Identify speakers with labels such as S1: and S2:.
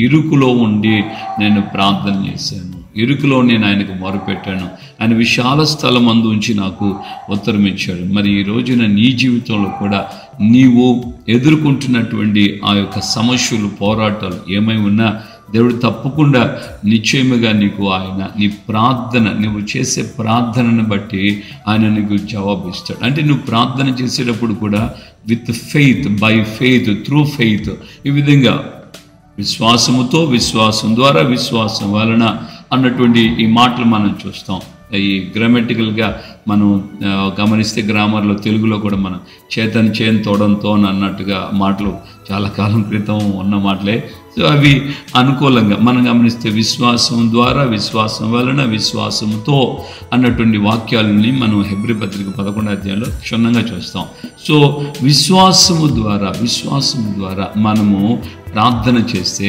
S1: ఇరుకులో ఉండి నేను ప్రార్థన చేశాను, ఇరుకులో నేను ఆయనకు మొరపెట్టాను, ఆయన విశాల స్థలం అందు ఉంచి నాకు ఉత్తరం ఇచ్చాడు. మరి ఈ రోజున నీ జీవితంలో కూడా నీవు ఎదుర్కొంటున్నటువంటి ఆ యొక్క సమస్యలు, పోరాటాలు ఏమై ఉన్నా దేవుడు తప్పకుండా నిశ్చయముగా నీకు ఆయన నీ ప్రార్థన, నువ్వు చేసే ప్రార్థనను బట్టి ఆయన నీకు జవాబిస్తాడు. అంటే నువ్వు ప్రార్థన చేసేటప్పుడు కూడా with faith, by faith, through faith, ఈ విధంగా విశ్వాసముతో, విశ్వాసం ద్వారా, విశ్వాసం వలన అన్నటువంటి ఈ మాటలు మనం చూస్తాం. ఈ గ్రామటికల్గా మనం గమనిస్తే గ్రామర్లో, తెలుగులో కూడా మనం చేతని చేను తోడంతో అన్నట్టుగా మాటలు చాలా కాలం క్రితం ఉన్న మాటలే. సో అవి అనుకూలంగా మనం గమనిస్తే విశ్వాసం ద్వారా, విశ్వాసం వలన, విశ్వాసముతో అన్నటువంటి వాక్యాలని మనం హెబ్రీ పత్రిక 11వ అధ్యాయంలో క్షుణ్ణంగా చూస్తాం. సో విశ్వాసము ద్వారా మనము ప్రార్థన చేస్తే